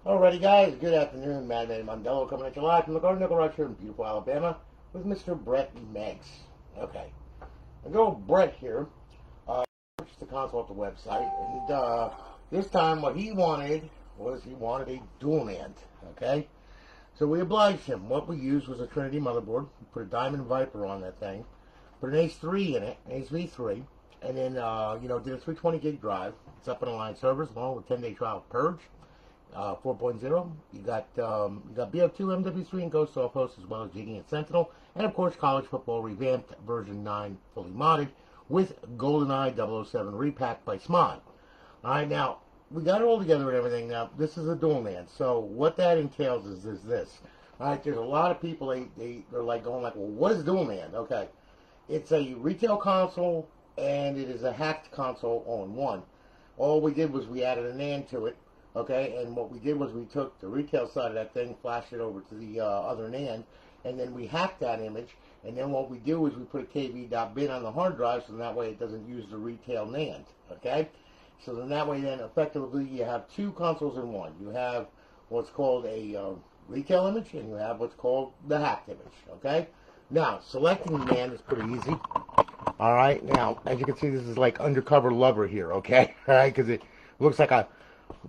Alrighty guys, good afternoon. Mame Mandela coming at you live from the Garden Nickel right here in beautiful Alabama with Mr. Brett Meggs. Okay. I go Brett here. Purchased the console off the website, and this time what he wanted was a dual NAND. Okay? So we obliged him. What we used was a Trinity motherboard. We put a Diamond Viper on that thing. Put an Ace 3 in it, an Ace V3, and then did a 320 gig drive. It's up on online servers along with 10-day trial of Purge. 4.0. You got Bo2, MW3, and Ghost offhosts, as well as Jiggy and Sentinel, and of course College Football Revamped version 9 fully modded with Goldeneye 007 repack by smod. Alright, now we got it all together and everything. Now this is a dual NAND, so what that entails is this. Alright, there's a lot of people they're like going like, well, what is dual NAND? Okay, it's a retail console and it is a hacked console all in one. All we did was we added a NAND to it. Okay, and what we did was we took the retail side of that thing, flashed it over to the other NAND, and then we hacked that image, and then what we do is we put a KV.bin on the hard drive, so that way it doesn't use the retail NAND, okay? So then that way then effectively you have two consoles in one. You have what's called a retail image, and you have what's called the hacked image, okay? Now, selecting the NAND is pretty easy. Alright, now, as you can see, this is like undercover lover here, okay? Alright, because it looks like a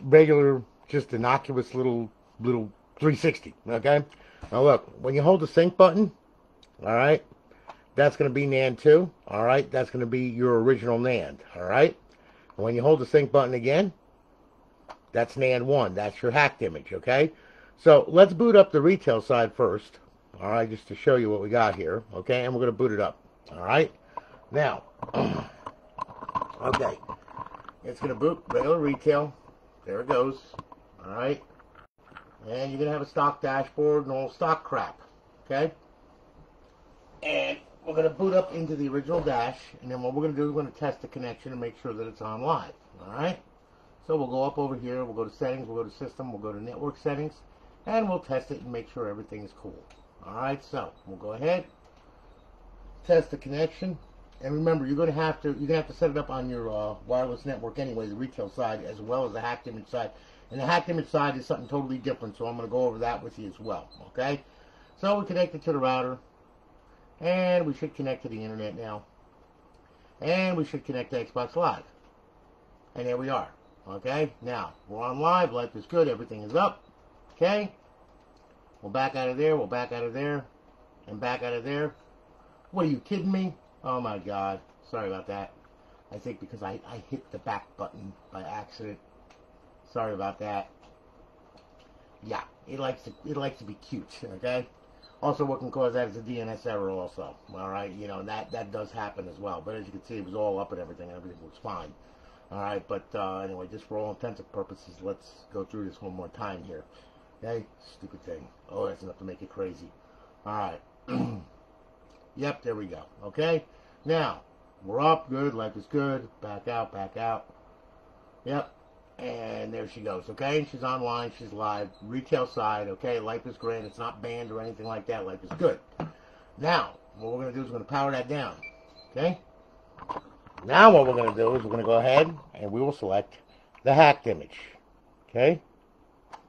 regular, just innocuous little 360, okay? Now look, when you hold the sync button, alright, that's going to be NAND 2, alright? That's going to be your original NAND, alright? And when you hold the sync button again, that's NAND 1, that's your hacked image, okay? So let's boot up the retail side first, alright, just to show you what we got here, okay? And we're going to boot it up, alright? Now, okay, it's going to boot regular retail. There it goes. Alright. And you're going to have a stock dashboard and all stock crap. Okay? And we're going to boot up into the original dash. And then what we're going to do is we're going to test the connection and make sure that it's on live. Alright? So we'll go up over here. We'll go to settings. We'll go to system. We'll go to network settings. And we'll test it and make sure everything is cool. Alright? So we'll go ahead. Test the connection. And remember, you're gonna have to set it up on your wireless network anyway, the retail side as well as the hacked image side. And the hacked image side is something totally different, so I'm gonna go over that with you as well. Okay? So we connect it to the router, and we should connect to the internet now, and we should connect to Xbox Live. And there we are. Okay? Now we're on live. Life is good. Everything is up. Okay? We'll back out of there. We'll back out of there, and back out of there. What are you kidding me? Oh my God, sorry about that. I think because I hit the back button by accident. Sorry about that. Yeah, it likes to be cute, okay? Also, what can cause that is a DNS error also. Alright, that does happen as well. But as you can see, it was all up and everything was fine. Alright, but anyway, just for all intents and purposes, let's go through this one more time here. Okay? Stupid thing. Oh, that's enough to make it crazy. Alright. Yep, there we go. Okay? Now, we're up. Good. Life is good. Back out. Back out. Yep. And there she goes. Okay? She's online. She's live. Retail side. Okay? Life is great. It's not banned or anything like that. Life is good. Now, what we're going to do is we're going to power that down. Okay? Now what we're going to do is we're going to go ahead and we will select the hacked image. Okay?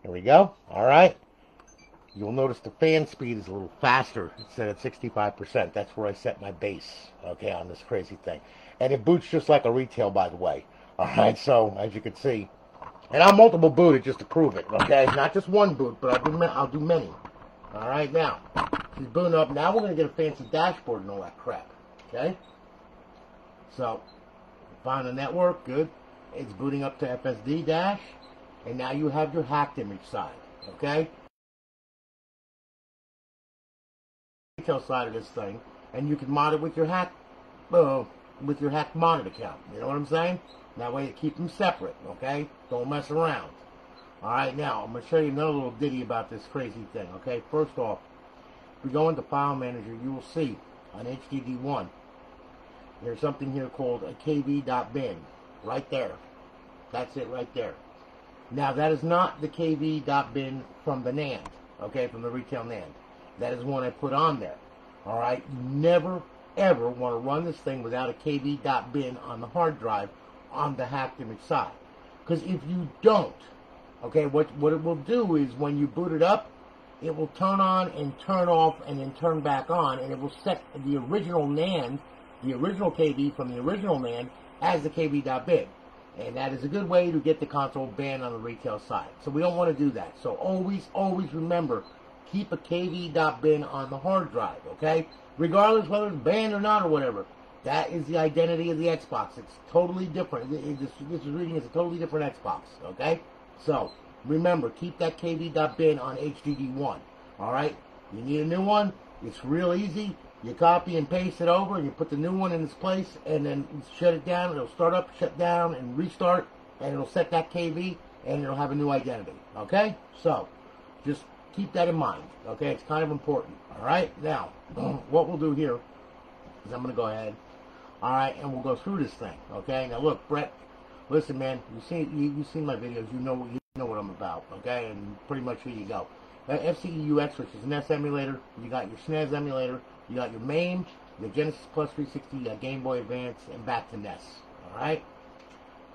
Here we go. All right. You'll notice the fan speed is a little faster. It's set at 65%. That's where I set my base, okay, on this crazy thing. And it boots just like a retail, by the way. All right, so as you can see, and I'll multiple boot it just to prove it, okay? Not just one boot, but I'll do many. All right, now, she's booting up. Now we're going to get a fancy dashboard and all that crap, okay? So, find the network, good. It's booting up to FSD dash, and now you have your hacked image side, okay? Retail side of this thing, and you can mod it with your hacked modded account. You know what I'm saying? That way you keep them separate, okay? Don't mess around. Alright, now I'm going to show you another little ditty about this crazy thing, okay? First off, if we go into File Manager, you will see on HDD1 there's something here called a KV.bin. Right there. That's it right there. Now that is not the KV.bin from the NAND, okay? From the retail NAND. That is one I put on there. Alright? You never, ever want to run this thing without a KV.bin on the hard drive on the hacked image side. Because if you don't, Okay, what it will do is when you boot it up, it will turn on and turn off and then turn back on, and it will set the original NAND, the original KV from the original NAND, as the KV.bin. And that is a good way to get the console banned on the retail side. So we don't want to do that. So always, always remember, keep a KV.bin on the hard drive, okay? Regardless whether it's banned or not or whatever. That is the identity of the Xbox. It's totally different. This is reading as a totally different Xbox, okay? So, remember, keep that KV.bin on HDD1, alright? You need a new one, it's real easy. You copy and paste it over, and you put the new one in its place, and then shut it down. It'll start up, shut down, and restart, and it'll set that KV, and it'll have a new identity, okay? So, just keep that in mind, okay? It's kind of important, alright? Now, what we'll do here is I'm going to go ahead, alright, and we'll go through this thing, okay? Now, look, Brett, listen, man, you've seen my videos, you know what I'm about, okay? And pretty much here you go. FCEUX, which is an NES emulator, you got your SNES emulator, you got your Mame, your Genesis Plus 360, Game Boy Advance, and back to NES. Alright?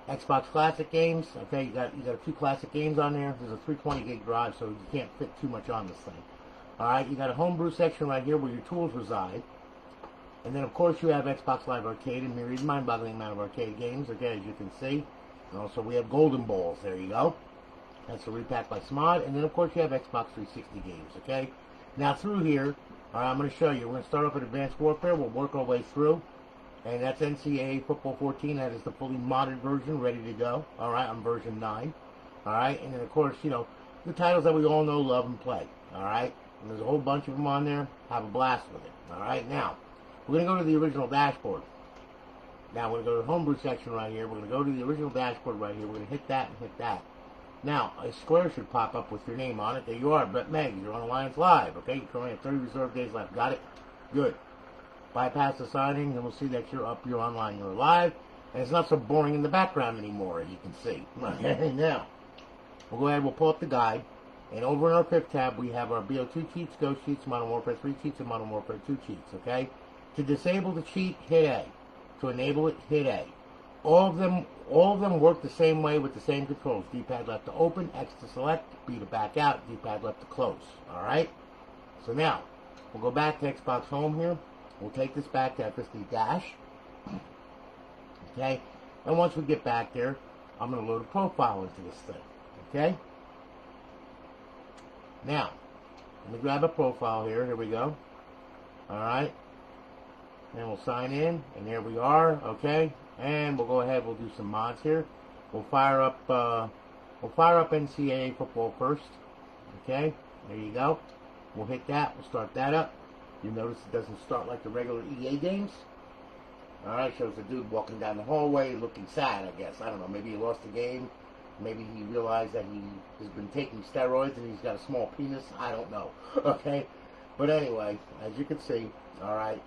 Xbox Classic games. Okay, you got a few classic games on there. There's a 320 gig drive, so you can't fit too much on this thing. Alright, you got a homebrew section right here where your tools reside. And then, of course, you have Xbox Live Arcade and myriad mind-boggling amount of arcade games, okay, as you can see. And also, we have Golden Balls. There you go. That's a repack by Smod. And then, of course, you have Xbox 360 games, okay? Now, through here, alright, I'm going to show you. We're going to start off with Advanced Warfare. We'll work our way through. And that's Ncaa Football 14. That is the fully modded version, ready to go. Alright, I'm version 9. Alright, and then, of course, you know, the titles that we all know, love, and play. Alright, and there's a whole bunch of them on there. Have a blast with it. Alright, now, we're going to go to the original dashboard. Now, we're going to go to the homebrew section right here. We're going to go to the original dashboard right here. We're going to hit that and hit that. Now, a square should pop up with your name on it. There you are, Brett Meggs. You're on Alliance Live, okay? You only have 30 reserve days left. Got it? Good. Bypass the signing, and we'll see that you're up, you're online, you're live. And it's not so boring in the background anymore, as you can see. Okay, now, we'll go ahead, we'll pull up the guide. And over in our fifth tab, we have our Bo2 cheats, Ghost cheats, Modern Warfare 3 cheats, and Modern Warfare 2 cheats, okay? To disable the cheat, hit A. To enable it, hit A. All of them work the same way with the same controls. D-pad left to open, X to select, B to back out, D-pad left to close. Alright? So now, we'll go back to Xbox Home here. We'll take this back to FSD Dash. Okay? And once we get back there, I'm going to load a profile into this thing. Okay? Now, let me grab a profile here. Here we go. Alright? And we'll sign in, and there we are. Okay? And we'll go ahead, we'll do some mods here. We'll fire up Ncaa Football first. Okay, there you go. We'll hit that, we'll start that up. You notice it doesn't start like the regular EA games. Alright, shows a dude walking down the hallway looking sad, I guess. I don't know, maybe he lost the game. Maybe he realized that he has been taking steroids and he's got a small penis. I don't know. Okay, but anyway, as you can see, alright,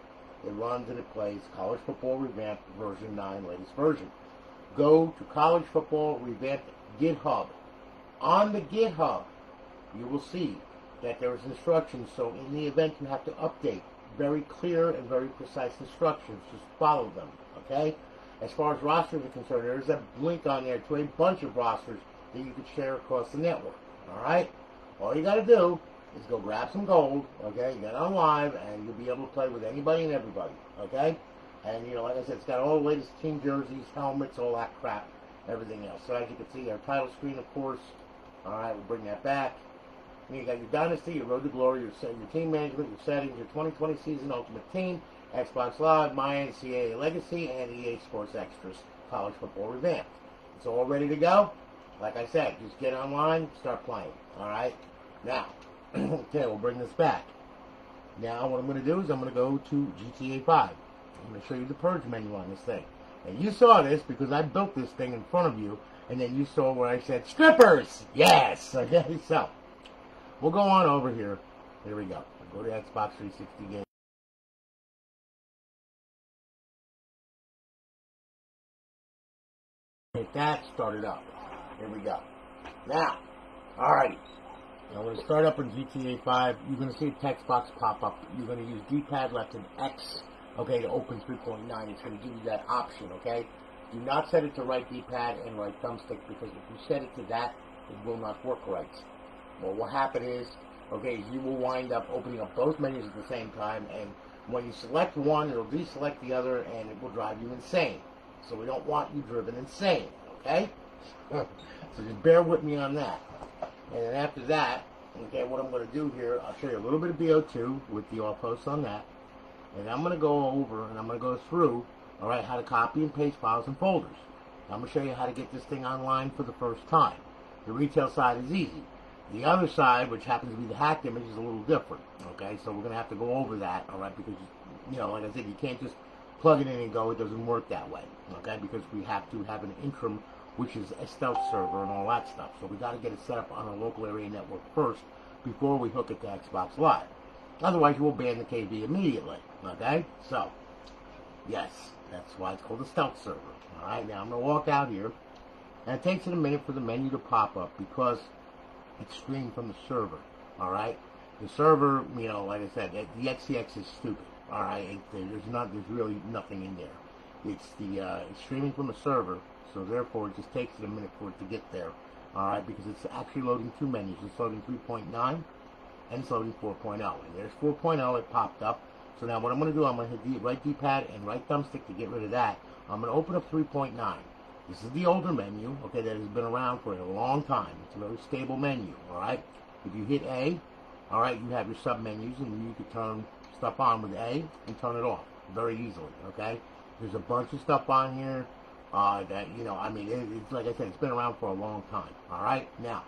it runs and it plays College Football Revamped version 9, latest version. Go to College Football Revamped GitHub. On the GitHub, you will see that there is instructions, so in the event you have to update, very clear and very precise instructions. Just follow them, okay? As far as rosters are concerned, there is a link on there to a bunch of rosters that you can share across the network, alright? All you got to do is go grab some gold, okay, get on live, and you'll be able to play with anybody and everybody, okay? And, you know, like I said, it's got all the latest team jerseys, helmets, all that crap, everything else. So as you can see, our title screen, of course, alright, we'll bring that back. And you got your Dynasty, your Road to Glory, your team management, your settings, your 2020 season Ultimate Team, Xbox Live, My Ncaa Legacy, and EA Sports Extras, College Football Revamped. It's all ready to go. Like I said, just get online, start playing, alright? Now, okay, we'll bring this back. Now, what I'm going to do is I'm going to go to GTA 5. I'm going to show you the Purge menu on this thing. And you saw this because I built this thing in front of you, and then you saw where I said, strippers! Yes! Okay, so, we'll go on over here. Here we go. We'll go to Xbox 360 game. Hit that, start it up. Here we go. Now, alrighty. Now, when you start up in GTA 5, you're going to see a text box pop up. You're going to use D-pad left and X, okay, to open 3.9. It's going to give you that option, okay? Do not set it to right D-pad and right thumbstick, because if you set it to that, it will not work right. What will happen is, okay, you will wind up opening up both menus at the same time, and when you select one, it'll deselect the other, and it will drive you insane. So we don't want you driven insane, okay? So just bear with me on that. And then after that, okay, what I'm going to do here, I'll show you a little bit of Bo2 with the offhosts on that. And I'm going to go over and I'm going to go through, all right, how to copy and paste files and folders. I'm going to show you how to get this thing online for the first time. The retail side is easy. The other side, which happens to be the hacked image, is a little different, okay? So we're going to have to go over that, all right, because, you know, like I said, you can't just plug it in and go. It doesn't work that way, okay, because we have to have an interim, which is a stealth server and all that stuff. So we got to get it set up on a local area network first before we hook it to Xbox Live. Otherwise, you will ban the KV immediately, okay? So, yes, that's why it's called a stealth server. All right, now I'm going to walk out here, and it takes it a minute for the menu to pop up because it's streamed from the server, all right? The server, you know, like I said, the XCX is stupid, all right? There's really nothing in there. It's streaming from a server, so therefore it just takes it a minute for it to get there, all right? Because it's actually loading two menus. It's loading 3.9 and it's loading 4.0. And there's 4.0. It popped up. So now what I'm going to do, I'm going to hit the right D-pad and right thumbstick to get rid of that. I'm going to open up 3.9. This is the older menu, okay, that has been around for a long time. It's a very stable menu, all right? If you hit A, all right, you have your sub-menus, and you can turn stuff on with A and turn it off very easily, okay? There's a bunch of stuff on here that, you know, I mean, it's like I said, it's been around for a long time, all right? Now,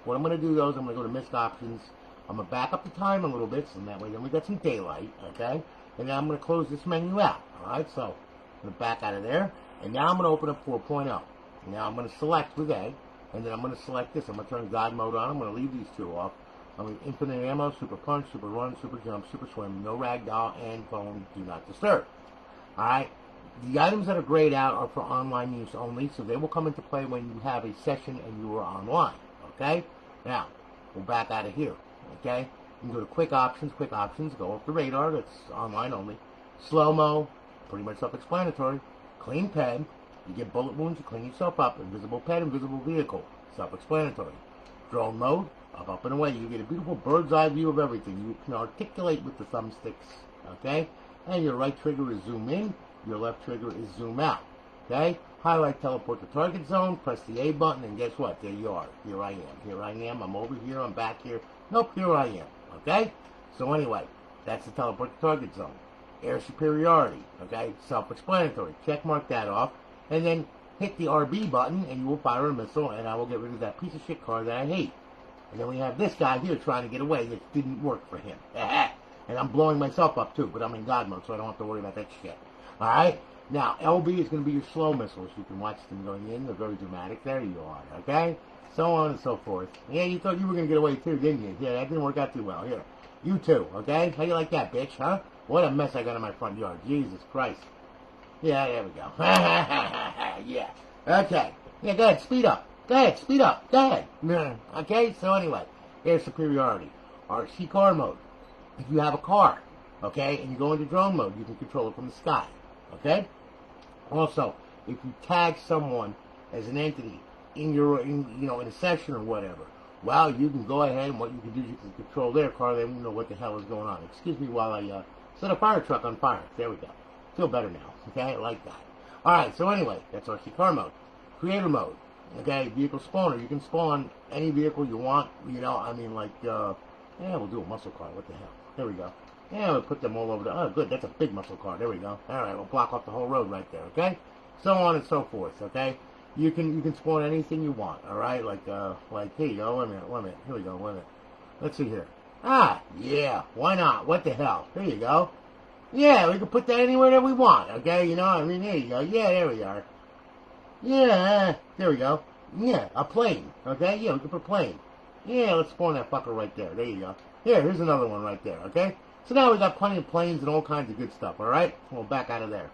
what I'm going to do, though, is I'm going to go to Missed Options. I'm going to back up the time a little bit, so that way then we got some daylight, okay? And then I'm going to close this menu out, all right? So I'm going to back out of there, and now I'm going to open up 4.0. Now I'm going to select with A, and then I'm going to select this. I'm going to turn God mode on. I'm going to leave these two off. I'm going to infinite ammo, super punch, super run, super jump, super swim, no ragdoll, and phone do not disturb. All right? The items that are grayed out are for online use only, so they will come into play when you have a session and you are online. Okay? Now, we'll back out of here. Okay? You can go to quick options, go off the radar, that's online only. Slow-mo, pretty much self-explanatory. Clean pen, you get bullet wounds, you clean yourself up. Invisible pen, invisible vehicle, self-explanatory. Drone mode, up and away. You get a beautiful bird's eye view of everything. You can articulate with the thumbsticks, okay? And your right trigger is zoom in, your left trigger is zoom out, okay? Highlight, teleport to target zone, press the A button, and guess what? There you are. Here I am, I'm over here, I'm back here. Nope, here I am, okay? So anyway, that's the teleport to target zone. Air superiority, okay? Self-explanatory. Check mark that off, and then hit the RB button, and you will fire a missile, and I will get rid of that piece of shit car that I hate. And then we have this guy here trying to get away. It didn't work for him. And I'm blowing myself up, too, but I'm in God mode, so I don't have to worry about that shit. Alright? Now, LB is going to be your slow missiles. You can watch them going in. They're very dramatic. There you are, okay? So on and so forth. Yeah, you thought you were going to get away, too, didn't you? Yeah, that didn't work out too well. Here. You too, okay? How you like that, bitch, huh? What a mess I got in my front yard. Jesus Christ. Yeah, there we go. Yeah. Okay. Yeah, go ahead. Speed up. Go ahead. Speed up. Go ahead. Okay? So anyway, air superiority. RC car mode. If you have a car, okay, and you go into drone mode, you can control it from the sky. Okay? Also, if you tag someone as an entity in a session or whatever, well, you can go ahead and what you can do is you can control their car. They don't know what the hell is going on. Excuse me while I set a fire truck on fire. There we go. Feel better now. Okay? I like that. Alright, so anyway, that's RC car mode. Creator mode. Okay? Vehicle spawner. You can spawn any vehicle you want. You know, I mean, like, yeah, we'll do a muscle car. What the hell? There we go. Yeah, we'll put them all over the... Oh, good. That's a big muscle car. There we go. Alright, we'll block off the whole road right there. Okay? So on and so forth. Okay? You can spawn anything you want. Alright? Like, here you go. Wait a minute. Here we go. Wait a minute. Let's see here. Ah, yeah. Why not? What the hell? There you go. Yeah, we can put that anywhere that we want. Okay? You know, I mean, there you go. Yeah, there we are. Yeah, there we go. Yeah, a plane. Okay? Yeah, we can put a plane. Yeah, let's spawn that fucker right there. There you go. Here's another one right there. Okay? So now we got plenty of planes and all kinds of good stuff. Alright? We'll back out of there.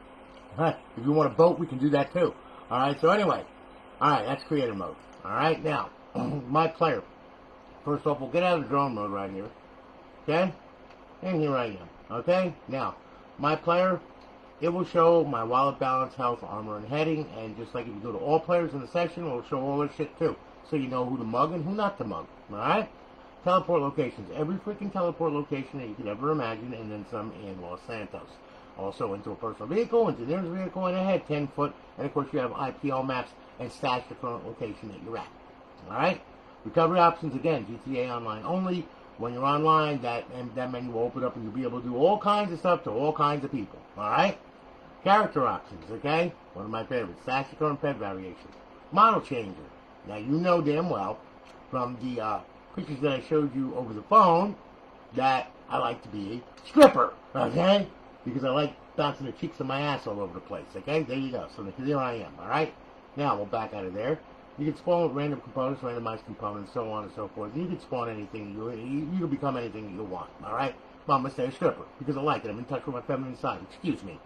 Alright? If you want a boat, we can do that too. Alright? So anyway. Alright, that's creator mode. Alright? Now, my player. First off, we'll get out of the drone mode right here. Okay? And here I am. Okay? Now, my player, it will show my wallet balance, health, armor, and heading. And just like if you go to all players in the session, it will show all their shit too. so you know who to mug and who not to mug. Alright? Teleport locations. Every freaking teleport location that you could ever imagine, and then some in Los Santos. Also into a personal vehicle, into the nearest vehicle, and ahead 10 foot, and of course you have IPO maps and stash the current location that you're at. Alright? Recovery options, again, GTA Online only. When you're online, that menu will open up and you'll be able to do all kinds of stuff to all kinds of people. Alright? Character options, okay? One of my favorites. Stash the current pet variations. Model changer. Now you know damn well from the pictures that I showed you over the phone that I like to be a stripper, okay? Because I like bouncing the cheeks of my ass all over the place, okay? There you go. So here I am, alright? Now we'll back out of there. You can spawn with random components, randomized components, so on and so forth. You can spawn anything, you can become anything you want, alright? Well, I'm going to stay a stripper because I like it. I'm in touch with my feminine side. Excuse me.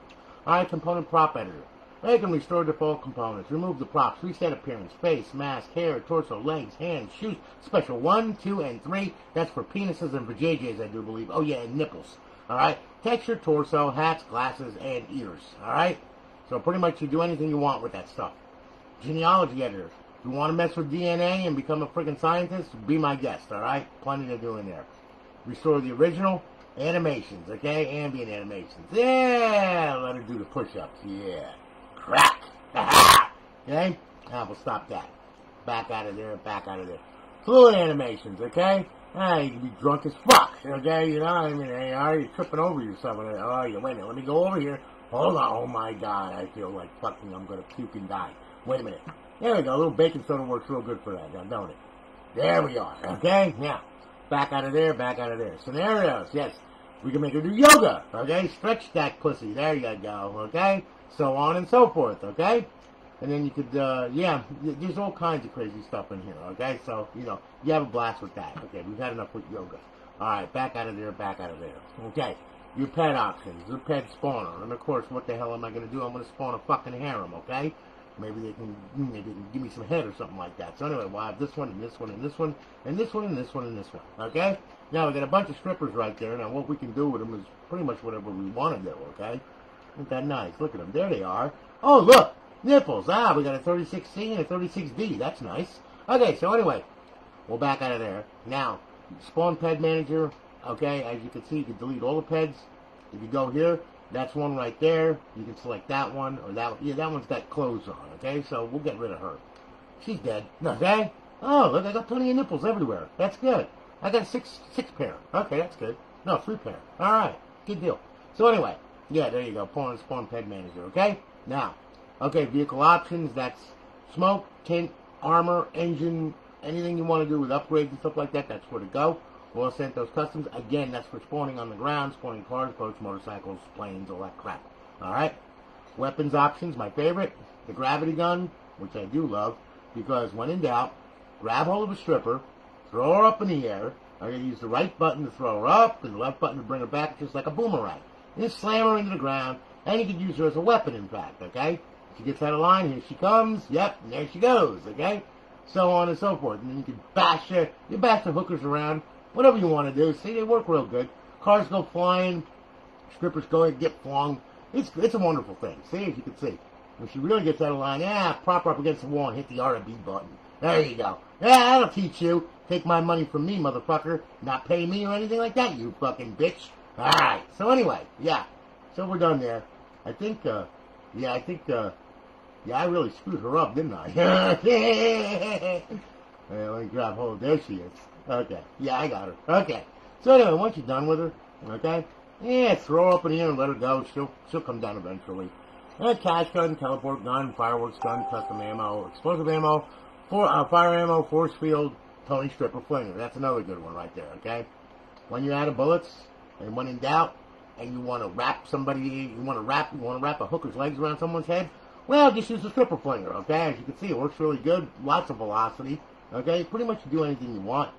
Alright, component prop editor. They can restore default components, remove the props, reset appearance, face, mask, hair, torso, legs, hands, shoes, special 1, 2, and 3. That's for penises and for JJs, I do believe. Oh yeah, and nipples. Alright? Texture, torso, hats, glasses, and ears. Alright? So pretty much you do anything you want with that stuff. Genealogy editor. If you want to mess with DNA and become a freaking scientist, be my guest, alright? Plenty to do in there. Restore the original. Animations, okay? Ambient animations. Yeah! Let her do the push-ups. Yeah. Crack! Okay? Now we'll stop that. Back out of there, back out of there. Fluid animations, okay? You can be drunk as fuck, okay? You know, I mean, you're tripping over yourself. Oh, you wait a minute, let me go over here. Hold on, oh my god, I feel like fucking I'm gonna puke and die. Wait a minute. There we go, a little baking soda works real good for that, now, don't it? There we are, okay? Now, back out of there, back out of there. Scenarios, yes. We can make her do yoga, okay? Stretch that pussy, there you go, okay? So on and so forth, okay? And then you could, yeah, there's all kinds of crazy stuff in here, okay? So, you know, you have a blast with that. Okay, we've had enough with yoga. Alright, back out of there, back out of there. Okay, your pet options, your pet spawner. And of course, what the hell am I going to do? I'm going to spawn a fucking harem, okay? Maybe they can give me some head or something like that. So anyway, we'll have this one, and this one, and this one, and this one, and this one, and this one, okay? Now, we got a bunch of strippers right there. Now, what we can do with them is pretty much whatever we want to do, okay? Isn't that nice? Look at them. There they are. Oh, look! Nipples. Ah, we got a 36C and a 36D. That's nice. Okay, so anyway, we'll back out of there. Now, spawn ped manager. Okay, as you can see, you can delete all the peds. If you go here, that's one right there. You can select that one or that one. Yeah, that one's got clothes on, okay? So we'll get rid of her. She's dead. Okay? Oh, look, I got plenty of nipples everywhere. That's good. I got six pair. Okay, that's good. No, 3 pair. Alright, good deal. So anyway, yeah, there you go. Spawn ped manager, okay? Now, okay, vehicle options, that's smoke, tint, armor, engine, anything you want to do with upgrades and stuff like that, that's where to go. Los Santos Customs, again, that's for spawning on the ground, spawning cars, boats, motorcycles, planes, all that crap. Alright? Weapons options, my favorite, the gravity gun, which I do love, because when in doubt, grab hold of a stripper, throw her up in the air. I'm going to use the right button to throw her up and the left button to bring her back, just like a boomerang. And just slam her into the ground, and you can use her as a weapon, in fact, okay? She gets out of line, here she comes, yep, and there she goes, okay? So on and so forth. And then you can bash her, you bash the hookers around, whatever you want to do. See, they work real good. Cars go flying, strippers go and get flung. It's a wonderful thing, see, as you can see. When she really gets out of line, prop her up against the wall and hit the R&B button. There you go. Yeah, that'll teach you. Take my money from me, motherfucker. Not pay me or anything like that, you fucking bitch. Alright, so anyway, yeah. So we're done there. I think, yeah, I really screwed her up, didn't I? Let me grab hold. There she is. Okay. Yeah, I got her. Okay. So anyway, once you're done with her, okay, yeah, throw her up in the air and let her go. She'll come down eventually. Cash gun, teleport gun, fireworks gun, custom ammo, explosive ammo, fire ammo, force field, Tony Stripper Flinger. That's another good one right there, okay? When you're out of bullets, and when in doubt, and you want to wrap somebody, you want to wrap a hooker's legs around someone's head, well, just use the Stripper Flinger, okay? As you can see, it works really good. Lots of velocity, okay? Pretty much do anything you want.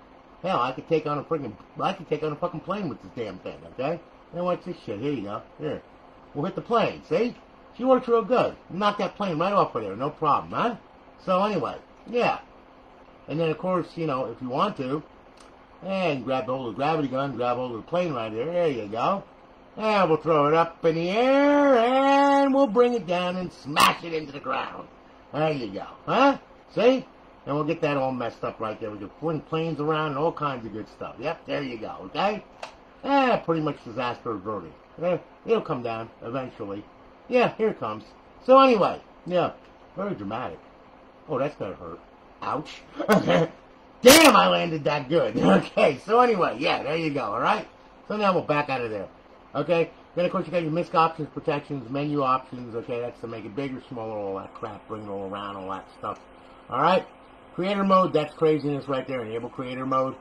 Hell, I could take on a fucking plane with this damn thing, okay? Now watch this shit. Here you go. Here. We'll hit the plane, see? She works real good. Knock that plane right off of there, no problem, huh? So anyway, yeah. And then, of course, you know, if you want to, and grab hold of the gravity gun, grab hold of the plane right there. There you go. And we'll throw it up in the air, and we'll bring it down and smash it into the ground. There you go. Huh? See? And we'll get that all messed up right there. We can fling planes around and all kinds of good stuff. Yep, there you go, okay? Pretty much disaster averted. It'll come down eventually. Yeah, here it comes. So anyway, yeah, very dramatic. Oh, that's gonna hurt. Ouch. Damn, I landed that good. Okay, so anyway, yeah, there you go, alright? So now we'll back out of there. Okay? Then, of course, you got your misc options, protections, menu options. Okay, that's to make it bigger, smaller, all that crap, bring it all around, all that stuff. Alright? Creator mode, that's craziness right there. Enable creator mode.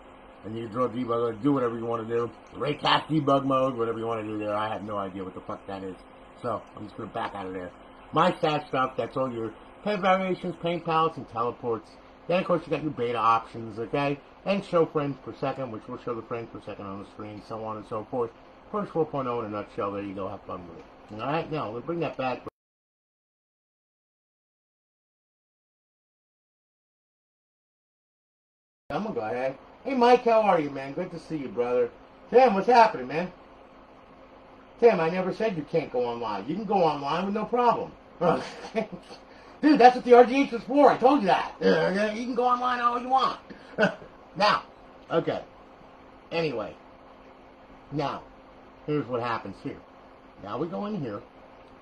And you draw debugger, do whatever you want to do. Repack debug mode, whatever you want to do there. I have no idea what the fuck that is. So, I'm just going to back out of there. My stat stuff, that's all your paint variations, paint palettes, and teleports. Then, of course, you got your beta options, okay? And show frames per second, which will show the frames per second on the screen, so on and so forth. Purge 4.0 in a nutshell. There you go. Have fun with it. Alright, now, we'll bring that back. I'm going to go ahead. Hey, Mike, how are you, man? Good to see you, brother. Tim, what's happening, man? Tim, I never said you can't go online. You can go online with no problem. Dude, that's what the RGH was for. I told you that. You can go online all you want. Now, okay. Anyway. Now, here's what happens here. Now we go in here.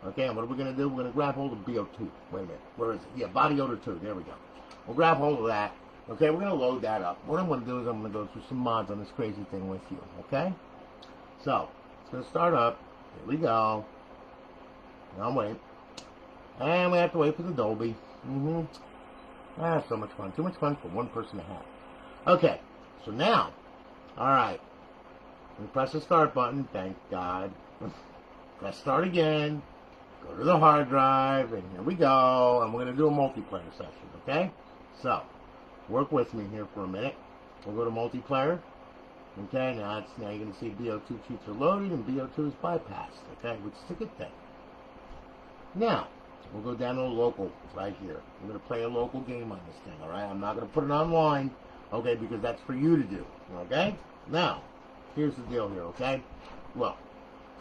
Okay, and what are we going to do? We're going to grab hold of Bo2. Wait a minute. Where is it? Yeah, Body Odor 2. There we go. We'll grab hold of that. Okay, we're going to load that up. What I'm going to do is I'm going to go through some mods on this crazy thing with you. Okay? So, it's going to start up. Here we go. Now wait. And we have to wait for the Dolby. So much fun. Too much fun for one person to have. Okay, so now, alright. We press the start button, thank God. Press start again. Go to the hard drive, and here we go. And we're going to do a multiplayer session, okay? So, work with me here for a minute. We'll go to multiplayer. Okay, now you're going to see Bo2 cheats are loaded and Bo2 is bypassed, okay, which is a good thing. Now, we'll go down to local right here. We're going to play a local game on this thing, alright? I'm not going to put it online, okay, because that's for you to do, okay? Now, here's the deal here, okay? Well,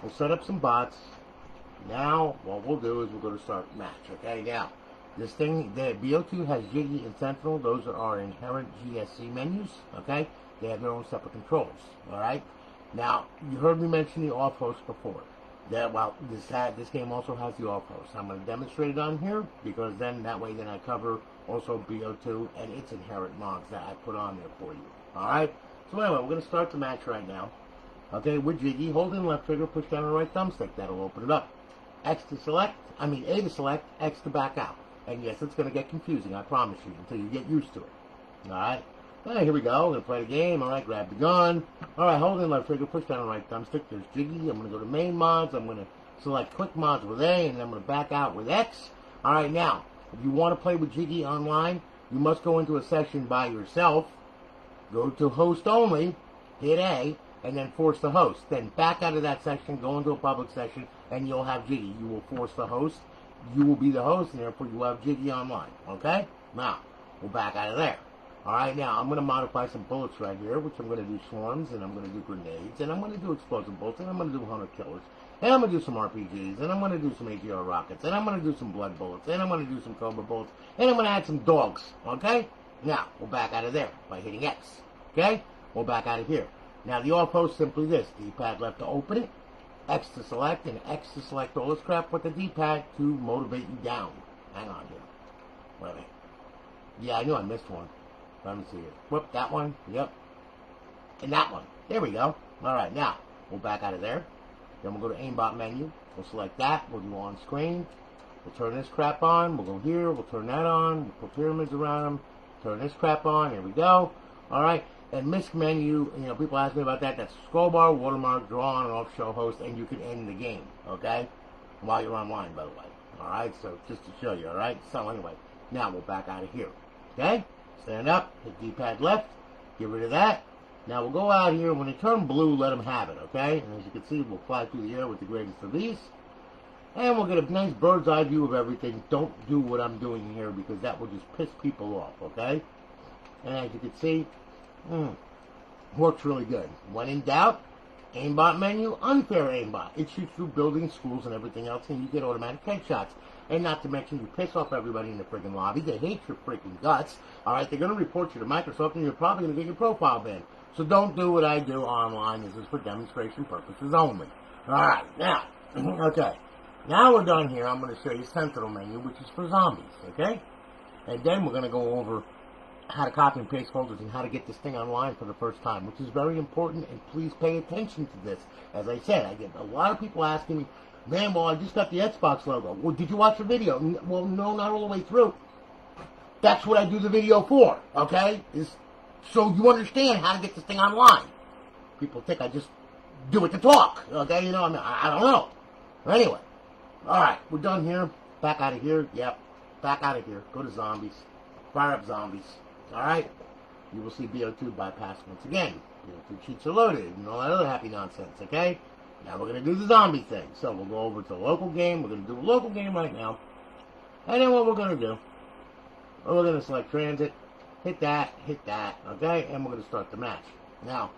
we'll set up some bots. Now, what we'll do is we'll go to start match, okay? Now, this thing, the Bo2 has Jiggy and Sentinel. Those are our inherent GSC menus, okay? They have their own separate controls, alright? Now, you heard me mention the off-host before. This game also has the off-host. I'm going to demonstrate it on here, because then that way I cover also Bo2 and its inherent mods that I put on there for you, alright? So anyway, we're going to start the match right now. Okay, with Jiggy, hold in left trigger, push down the right thumbstick. That'll open it up. A to select, X to back out. And yes, it's going to get confusing, I promise you, until you get used to it. Alright? Alright, here we go. We're going to play the game. Alright, grab the gun. Alright, hold in left trigger, push down the right thumbstick. There's Jiggy. I'm going to go to main mods. I'm going to select quick mods with A, and then I'm going to back out with X. Alright, now, if you want to play with Jiggy online, you must go into a session by yourself. Go to host only, hit A, and then force the host. Then back out of that section, go into a public session, and you'll have Jiggy. You will force the host. You will be the host, and therefore you will have Jiggy online. Okay? Now, we'll back out of there. Alright, now I'm going to modify some bullets right here, which I'm going to do swarms, and I'm going to do grenades, and I'm going to do explosive bullets, and I'm going to do hunter killers, and I'm going to do some RPGs, and I'm going to do some ATR rockets, and I'm going to do some blood bullets, and I'm going to do some cobra bullets, and I'm going to add some dogs. Okay? Now, we'll back out of there by hitting X. Okay? We'll back out of here. Now, the off-host simply this. D-pad left to open it, X to select, and X to select all this crap with the D-pad to motivate you down. Hang on here. Wait a minute. Yeah, I knew I missed one. Let me see it. Whoop, that one. Yep. And that one. There we go. Alright, now, we'll back out of there. Then we'll go to aimbot menu. We'll select that. We'll do on screen. We'll turn this crap on. We'll go here. We'll turn that on. We'll put pyramids around them. Turn this crap on. Here we go. Alright. And misc menu, people ask me about that. That's scroll bar, watermark, draw on and off show host, and you can end the game. Okay? While you're online, by the way. Alright? So, just to show you. Alright? So, anyway. Now, we'll back out of here. Okay? Stand up, hit D-pad left, get rid of that. Now we'll go out here, when they turn blue, let them have it, okay? And as you can see, we'll fly through the air with the greatest of ease. And we'll get a nice bird's eye view of everything. Don't do what I'm doing here, because that will just piss people off, okay? And as you can see, works really good. When in doubt, aimbot menu, unfair aimbot. It shoots through buildings, schools, and everything else, and you get automatic headshots. And not to mention, you piss off everybody in the friggin' lobby. They hate your freaking guts. All right, they're going to report you to Microsoft, and you're probably going to get your profile banned. So don't do what I do online. This is for demonstration purposes only. All right, now, okay. Now we're done here. I'm going to show you Sentinel menu, which is for zombies, okay? And then we're going to go over how to copy and paste folders and how to get this thing online for the first time, which is very important, and please pay attention to this. As I said, I get a lot of people asking me, man, well, I just got the Xbox logo. Well, did you watch the video? Well, no, not all the way through. That's what I do the video for, okay? Is so you understand how to get this thing online. People think I just do it to talk, okay? You know, I don't know. Anyway, all right, we're done here. Back out of here. Yep, back out of here. Go to zombies. Fire up zombies. All right? You will see Bo2 bypass once again. Bo2 cheats are loaded and all that other happy nonsense, okay? Now we're going to do the zombie thing. So we'll go over to the local game. We're going to do a local game right now. And then what we're going to do, we're going to select transit, hit that, okay? And we're going to start the match. Now,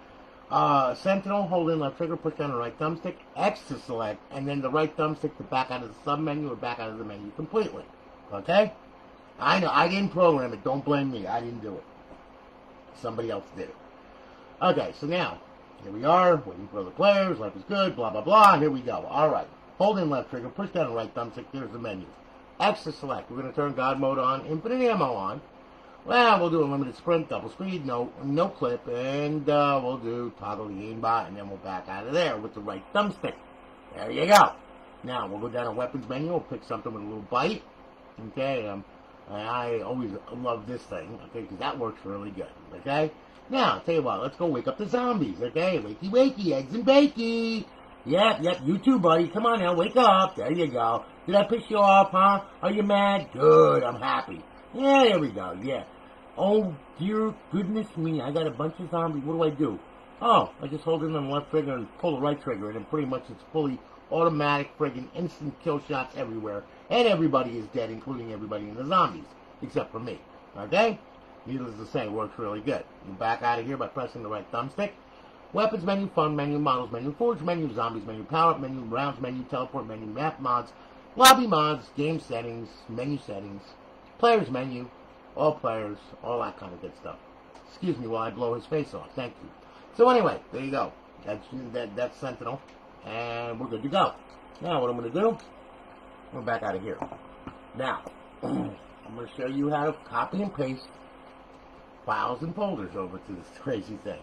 Sentinel, hold in left trigger, push down the right thumbstick, X to select, and then the right thumbstick to back out of the sub-menu or back out of the menu completely, okay? I know, I didn't program it. Don't blame me. I didn't do it. Somebody else did it. Okay, so now, here we are, waiting for other players, life is good, blah, blah, blah, here we go. All right, hold in left trigger, push down the right thumbstick, there's the menu. X to select. We're going to turn God mode on, infinite ammo on. Well, we'll do unlimited sprint, double speed, no clip, and we'll do toggle the aimbot, and then we'll back out of there with the right thumbstick. There you go. Now, we'll go down to weapons menu, we'll pick something with a little bite. Okay, I always love this thing, okay, because that works really good, okay? Now, I'll tell you what, let's go wake up the zombies, okay? Wakey, wakey, eggs and bakey. Yep, you too, buddy. Come on now, wake up. There you go. Did I piss you off, huh? Are you mad? Good, I'm happy. Yeah, there we go, yeah. Oh, dear goodness me, I got a bunch of zombies. What do I do? Oh, I just hold in on the left trigger and pull the right trigger, and then pretty much it's fully automatic, friggin' instant kill shots everywhere. And everybody is dead, including everybody in the zombies, except for me. Okay? Needless to say, it works really good. You back out of here by pressing the right thumbstick. Weapons menu, fun menu, models menu, forge menu, zombies menu, power up menu, rounds menu, teleport menu, map mods, lobby mods, game settings, menu settings, players menu, all players, all that kind of good stuff. Excuse me while I blow his face off. Thank you. So anyway, there you go. That's Sentinel. And we're good to go. Now what I'm going to do, we're back out of here. Now, I'm going to show you how to copy and paste files and folders over to this crazy thing.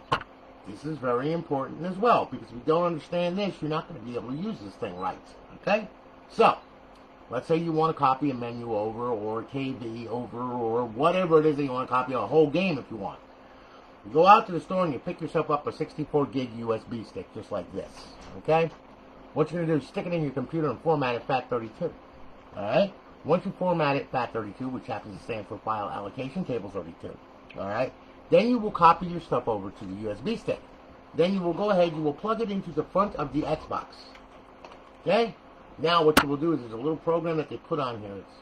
This is very important as well, because if you don't understand this, you're not going to be able to use this thing right. Okay? So, let's say you want to copy a menu over, or a KV over, or whatever it is that you want to copy, a whole game if you want. You go out to the store and you pick yourself up a 64 gig USB stick, just like this. Okay? What you're going to do is stick it in your computer and format it FAT32. Alright? Once you format it FAT32, which happens to stand for File Allocation Table 32. Alright? Then you will copy your stuff over to the USB stick. Then you will go ahead, you will plug it into the front of the Xbox. Okay? Now what you will do is there's a little program that they put on here. It's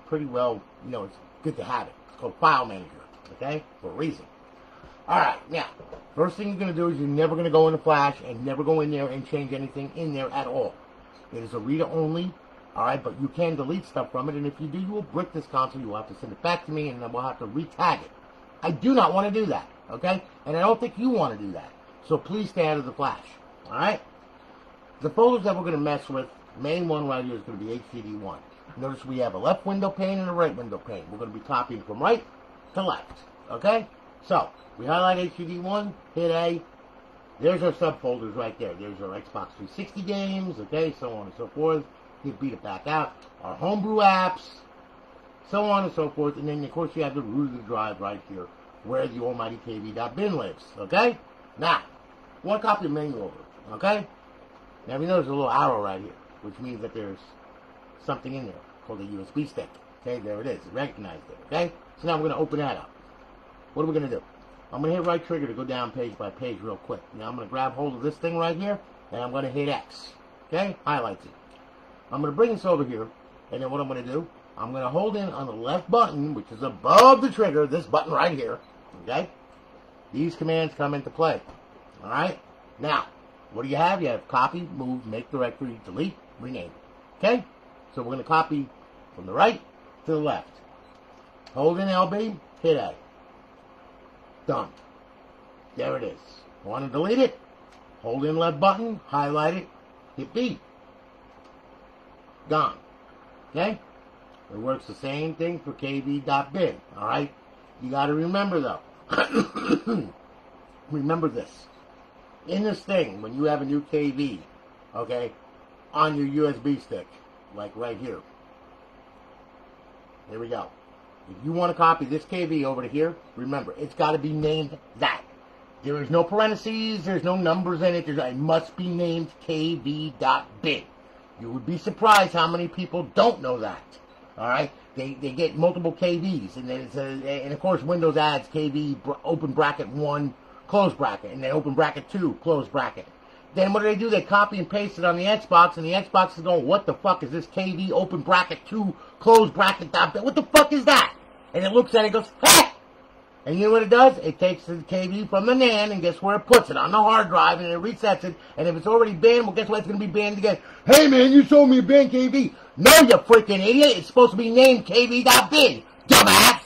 pretty well, you know, it's good to have it. It's called File Manager. Okay? For a reason. Alright, now, first thing you're going to do is you're never going to go into Flash and never go in there and change anything in there at all. It is a reader only, alright, but you can delete stuff from it, and if you do, you will brick this console, you will have to send it back to me, and then we'll have to re-tag it. I do not want to do that, okay? And I don't think you want to do that. So please stay out of the Flash, alright? The folders that we're going to mess with, main one right here is going to be HDD1. Notice we have a left window pane and a right window pane. We're going to be copying from right to left, okay? So, we highlight HDD1, hit A. There's our subfolders right there. There's our Xbox 360 games, okay, so on and so forth. You beat it back out. Our homebrew apps, so on and so forth. And then, of course, you have the root of the drive right here, where the almighty KV.bin lives, okay? Now, one copy of menu over, okay? Now, you notice a little arrow right here, which means that there's something in there called a USB stick. Okay, there it is. It recognized it, okay? So now we're going to open that up. What are we going to do? I'm going to hit right trigger to go down page by page real quick. Now I'm going to grab hold of this thing right here, and I'm going to hit X. Okay? Highlights it. I'm going to bring this over here, and then what I'm going to do, I'm going to hold in on the left button, which is above the trigger, this button right here. Okay? These commands come into play. Alright? Now, what do you have? You have copy, move, make directory, delete, rename. Okay? So we're going to copy from the right to the left. Hold in LB, hit A. Done. There it is. Want to delete it? Hold in left button, highlight it, hit B. Gone. Okay? It works the same thing for kv.bin. Alright? You got to remember though. Remember this. In this thing, when you have a new KV, okay, on your USB stick, like right here. Here we go. If you want to copy this KV over to here, remember, it's got to be named that. There is no parentheses, there's no numbers in it, it must be named kv.bin. You would be surprised how many people don't know that. Alright? They get multiple KVs, and then and of course Windows adds KV open bracket 1, close bracket, and then open bracket 2, close bracket. Then what do? They copy and paste it on the Xbox, and the Xbox is going, what the fuck is this KV open bracket 2, close bracket, what the fuck is that? And it looks at it and goes, hey! And you know what it does? It takes the KV from the NAND and guess where it puts it? On the hard drive, and it resets it. And if it's already banned, well, guess what? It's going to be banned again. Hey, man, you sold me a banned KV. No, you freaking idiot. It's supposed to be named kv.bin, dumbass.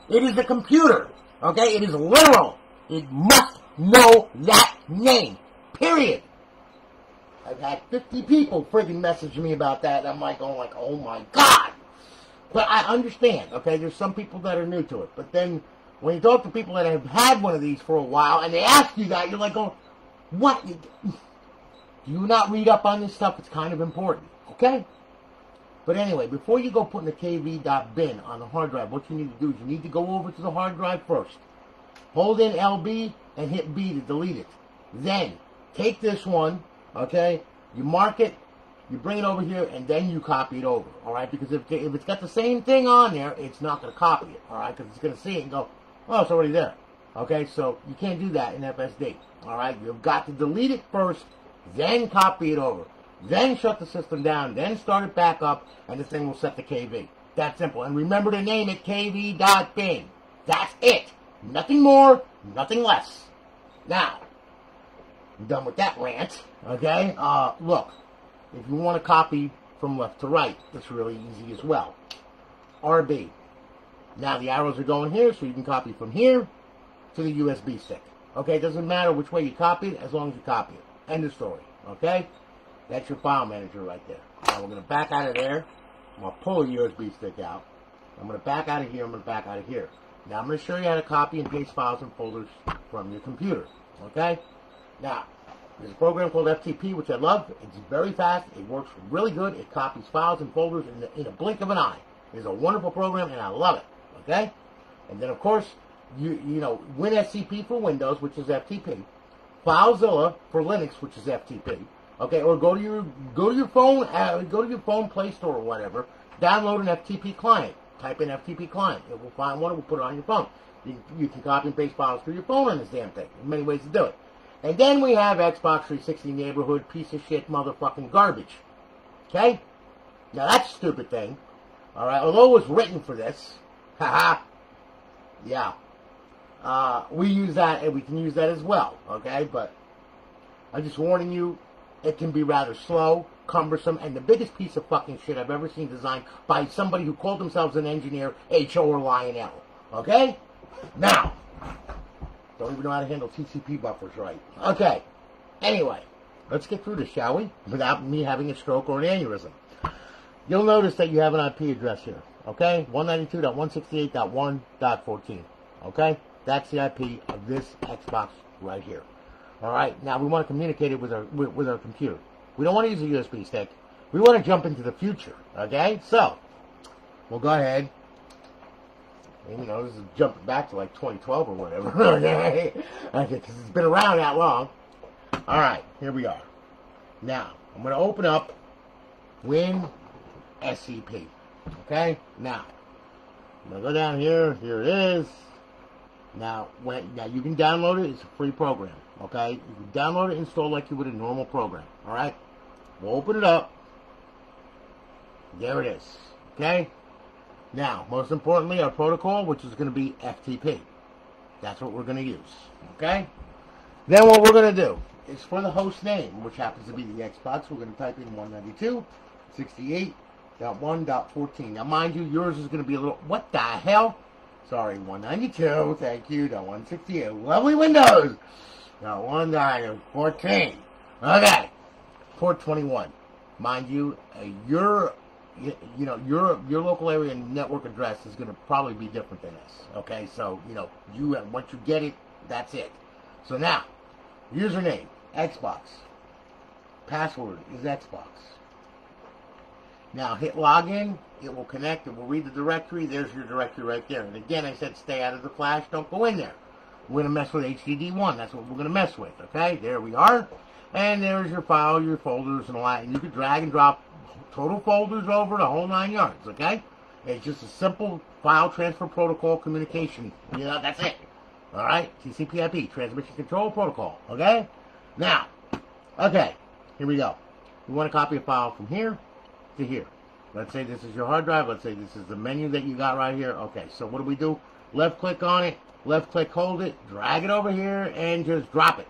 It is the computer. Okay? It is literal. It must know that name. Period. I've had 50 people freaking message me about that, and I'm like, oh my God. But I understand, okay? There's some people that are new to it. But then when you talk to people that have had one of these for a while, and they ask you that, you're like, oh, what? Do you not read up on this stuff? It's kind of important, okay? But anyway, before you go putting the kv.bin on the hard drive, what you need to do is you need to go over to the hard drive first. Hold in LB and hit B to delete it. Then, take this one, okay? You mark it, you bring it over here, and then you copy it over, all right? Because if it's got the same thing on there, it's not going to copy it, all right? Because it's going to see it and go, oh, it's already there, okay? So you can't do that in FSD, all right? You've got to delete it first, then copy it over, then shut the system down, then start it back up, and this thing will set the KV. That simple. And remember to name it kv.bin. That's it. Nothing more, nothing less. Now, I'm done with that rant, okay? Look. If you want to copy from left to right, it's really easy as well. RB. Now the arrows are going here, so you can copy from here to the USB stick. Okay, it doesn't matter which way you copy it, as long as you copy it. End of story. Okay? That's your file manager right there. Now we're going to back out of there. I'm going to pull a USB stick out. I'm going to back out of here. I'm going to back out of here. Now I'm going to show you how to copy and paste files and folders from your computer. Okay? Now, there's a program called FTP, which I love. It's very fast. It works really good. It copies files and folders in a blink of an eye. It's a wonderful program, and I love it. Okay? And then, of course, you know, WinSCP for Windows, which is FTP. FileZilla for Linux, which is FTP. Okay? Or go to your phone Play Store or whatever. Download an FTP client. Type in FTP client. It will find one. It will put it on your phone. You can copy and paste files through your phone on this damn thing. There's many ways to do it. And then we have Xbox 360 neighborhood piece of shit motherfucking garbage. Okay? Now that's a stupid thing. Alright, although it was written for this. Haha. Yeah. We use that and we can use that as well. Okay? But I'm just warning you, it can be rather slow, cumbersome, and the biggest piece of fucking shit I've ever seen designed by somebody who called themselves an engineer, H.O. or Lionel. Okay? Now, don't even know how to handle TCP buffers right. Okay. Anyway, let's get through this, shall we? Without me having a stroke or an aneurysm. You'll notice that you have an IP address here. Okay? 192.168.1.14. Okay? That's the IP of this Xbox right here. Alright? Now, we want to communicate it with our computer. We don't want to use a USB stick. We want to jump into the future. Okay? So, we'll go ahead. You know, this is jumping back to like 2012 or whatever. Okay, because it's been around that long. Alright, here we are. Now, I'm going to open up WinSCP. Okay? Now, I'm going to go down here. Here it is. Now you can download it. It's a free program. Okay? You can download it and install like you would a normal program. Alright? We'll open it up. There it is. Okay? Now, most importantly, our protocol, which is going to be FTP. That's what we're going to use. Okay? Then what we're going to do is for the host name, which happens to be the Xbox. We're going to type in 192.68.1.14. Now, mind you, yours is going to be a little, what the hell? Sorry, 192, thank you, .168. Lovely Windows. .1.14. Okay. Port 21. Mind you, your local area network address is going to probably be different than this. Okay, so once you get it, that's it. So now, username Xbox, password is Xbox. Now hit login. It will connect. It will read the directory. There's your directory right there. And again, I said stay out of the flash. Don't go in there. We're going to mess with HDD1. That's what we're going to mess with. Okay, there we are. And there's your file, your folders, and all that. And you can drag and drop total folders over the whole 9 yards. Okay, it's just a simple file transfer protocol communication. That's it. All right, TCP/IP, transmission control protocol. Okay, now, okay, here we go. We want to copy a file from here to here. Let's say this is your hard drive. Let's say this is the menu that you got right here. Okay, so what do? Left click on it, left click, hold it, drag it over here, and just drop it.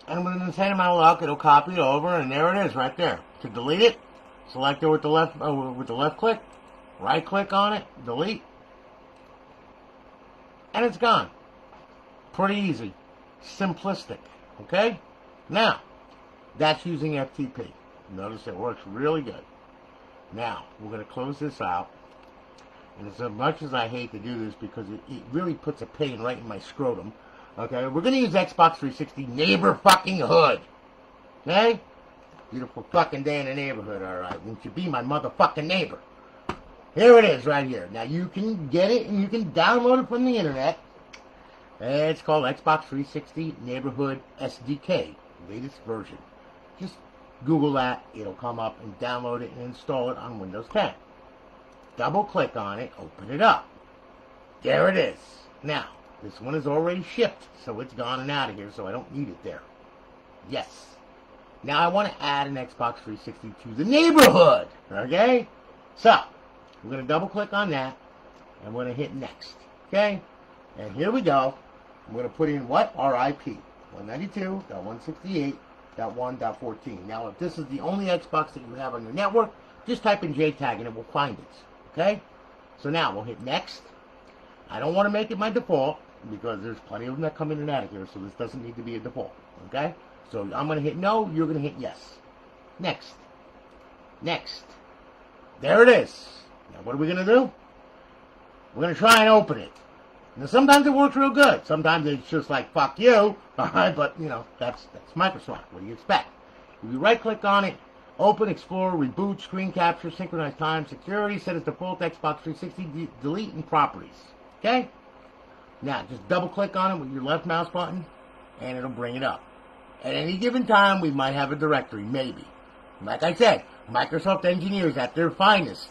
And within the same amount of luck, it'll copy it over, and there it is right there. To delete it, select it with the left click, right click on it, delete, and it's gone. Pretty easy, simplistic. Okay, now that's using FTP. Notice it works really good. Now, we're going to close this out. And as much as I hate to do this because it really puts a pain right in my scrotum, okay, we're going to use Xbox 360 neighbor fucking hood. Okay? Beautiful fucking day in the neighborhood, alright. Won't you be my motherfucking neighbor? Here it is right here. Now, you can get it and you can download it from the internet. It's called Xbox 360 Neighborhood SDK, latest version. Just Google that, it'll come up, and download it and install it on Windows 10. Double click on it, open it up. There it is. Now, this one is already shipped, so it's gone and out of here, so I don't need it there. Yes. Now I want to add an Xbox 360 to the neighborhood. Okay? So, I'm going to double click on that, and I'm going to hit next. Okay? And here we go. I'm going to put in what? RIP. 192.168.1.14. Now, if this is the only Xbox that you have on your network, just type in JTAG and it will find it. Okay? So now, we'll hit next. I don't want to make it my default because there's plenty of them that come in and out of here, so this doesn't need to be a default. Okay? So I'm going to hit no, you're going to hit yes. Next. Next. There it is. Now, what are we going to do? We're going to try and open it. Now, sometimes it works real good. Sometimes it's just like, fuck you. But, that's Microsoft. What do you expect? If you right-click on it, open, explore, reboot, screen capture, synchronize time, security, set as default Xbox 360, delete, and properties. Okay? Now, just double-click on it with your left mouse button, and it'll bring it up. At any given time, we might have a directory, maybe. Like I said, Microsoft engineers at their finest.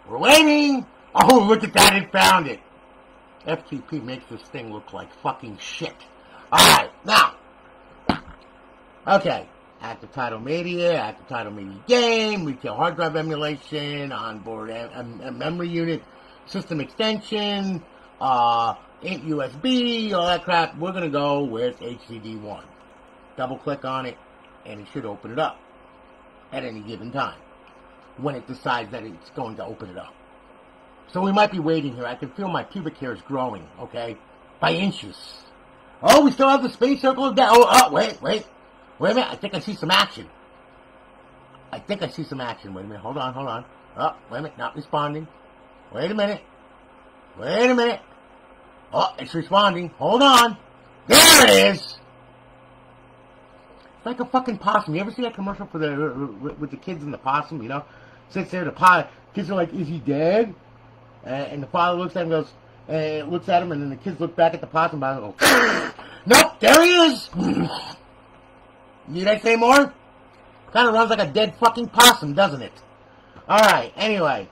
We're waiting! Oh, look at that, it found it! FTP makes this thing look like fucking shit. Alright, now. Okay. Active Title Media, Active Title Media Game, retail hard drive emulation, onboard memory unit, system extension, USB, all that crap. We're going to go with HDD1. Double click on it, and it should open it up at any given time when it decides that it's going to open it up. So we might be waiting here. I can feel my pubic hair is growing, okay, by inches. Oh, we still have the space circle of death. Oh, wait a minute. I think I see some action. Wait a minute. Hold on. Oh, wait a minute. Not responding. Wait a minute. Oh, it's responding. Hold on. There it is. It's like a fucking possum. You ever see that commercial for with the kids and the possum, Sits there, kids are like, is he dead? And the father looks at him and goes, looks at him, and then the kids look back at the possum and go, nope, there he is! Need I say more? Kind of runs like a dead fucking possum, doesn't it? Alright, anyway.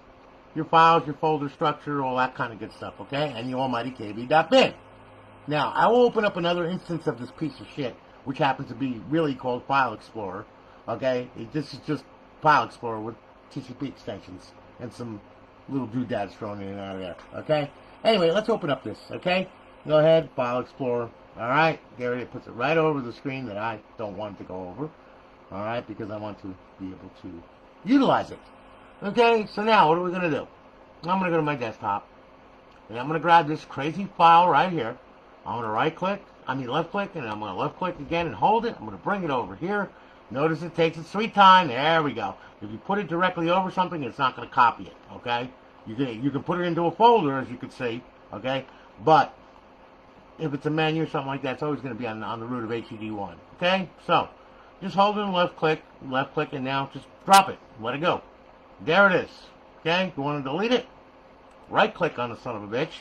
Your files, your folder structure, all that kind of good stuff, okay? And your almighty KV.bin. Now, I will open up another instance of this piece of shit, which happens to be really called File Explorer, okay? This is just File Explorer with TCP extensions and some little doodads thrown in and out of there, okay? Anyway, let's open up this, okay? Go ahead, File Explorer, Alright, there it puts it right over the screen that I don't want it to go over. Alright, because I want to be able to utilize it. Okay, so now what are we going to do? I'm going to go to my desktop, and I'm going to grab this crazy file right here. I'm going to left click, and I'm going to left click again and hold it. I'm going to bring it over here. Notice it takes its sweet time. There we go. If you put it directly over something, it's not going to copy it, okay? You can put it into a folder, as you can see, okay? But if it's a menu or something like that, it's always going to be on the root of HED1, okay? So, just hold it and left click, and now just drop it. Let it go. There it is, okay? If you want to delete it, right click on the son of a bitch.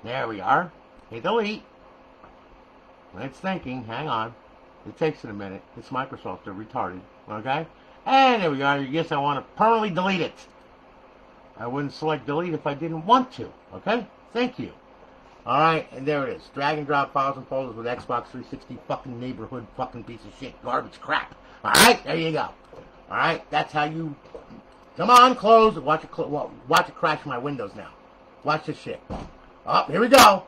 There we are. Hit delete. It's thinking. Hang on. It takes it a minute. It's Microsoft. They're retarded. Okay? And there we go. Yes, I want to permanently delete it. I wouldn't select delete if I didn't want to. Okay? Thank you. Alright, and there it is. Drag and drop files and folders with Xbox 360 fucking neighborhood fucking piece of shit. Garbage crap. Alright? There you go. Alright? That's how you... Come on, close. Watch it crash my windows now. Watch this shit. Oh, here we go.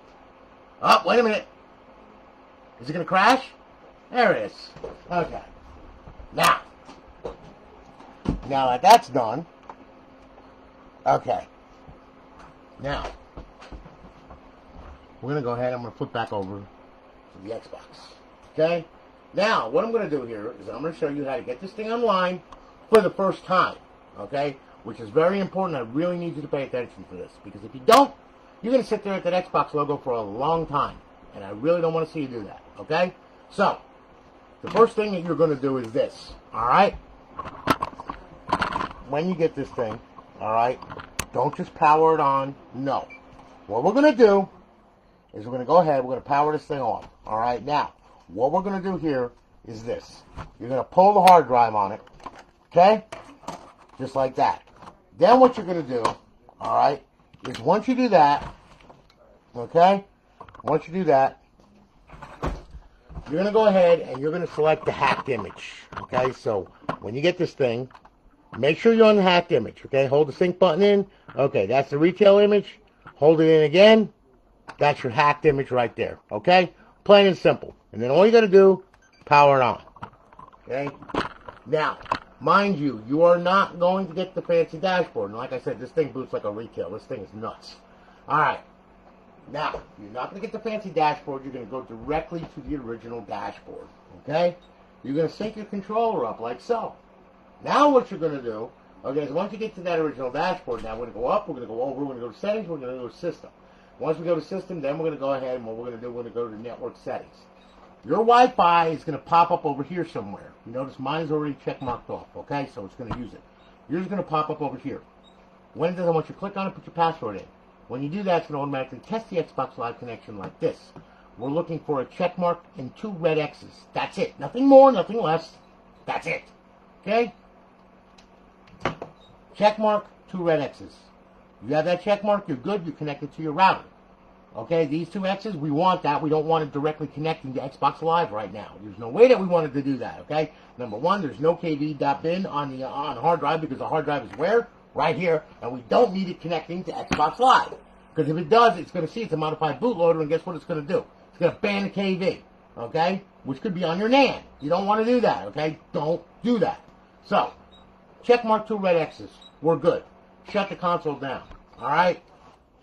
Oh, wait a minute. Is it going to crash? There it is. Okay. Now that that's done, okay. Now, we're going to go ahead. I'm going to flip back over to the Xbox. Okay? Now, what I'm going to do here is I'm going to show you how to get this thing online for the first time. Okay? Which is very important. I really need you to pay attention to this. Because if you don't, you're going to sit there at that Xbox logo for a long time. And I really don't want to see you do that. Okay? So, the first thing that you're going to do is this. Alright? When you get this thing, alright, don't just power it on. No. What we're going to do is we're going to go ahead, we're going to power this thing on. Alright? Now, what we're going to do here is this. You're going to pull the hard drive on it. Okay? Just like that. Then what you're going to do, alright, is once you do that, okay, once you do that, you're going to go ahead and you're going to select the hacked image, okay, so when you get this thing, make sure you're on the hacked image, okay, hold the sync button in, okay, that's the retail image, hold it in again, that's your hacked image right there, okay, plain and simple, and then all you got to do, power it on, okay, now, mind you, you are not going to get the fancy dashboard. And like I said, this thing boots like a retail. This thing is nuts. Alright. Now, you're not going to get the fancy dashboard. You're going to go directly to the original dashboard. Okay? You're going to sync your controller up like so. Now what you're going to do, okay, is once you get to that original dashboard, now we're going to go up, we're going to go over, we're going to go to settings, we're going to go to system. Once we go to system, then we're going to go ahead and what we're going to do, we're going to go to network settings. Your Wi-Fi is going to pop up over here somewhere. You notice mine is already check marked off, okay? So it's going to use it. Yours is going to pop up over here. When it does, I want you to click on it, put your password in. When you do that, it's going to automatically test the Xbox Live connection like this. We're looking for a check mark and 2 red X's. That's it. Nothing more, nothing less. That's it. Okay? Check mark, 2 red X's. You have that check mark, you're good, you're connected to your router. Okay, these 2 X's, we want that. We don't want it directly connecting to Xbox Live right now. There's no way that we wanted to do that, okay? Number 1, there's no KV.bin on the hard drive because the hard drive is where? Right here, and we don't need it connecting to Xbox Live. Because if it does, it's going to see it's a modified bootloader, and guess what it's going to do? It's going to ban the KV, okay? Which could be on your NAND. You don't want to do that, okay? Don't do that. So, check mark 2 red X's. We're good. Shut the console down, alright?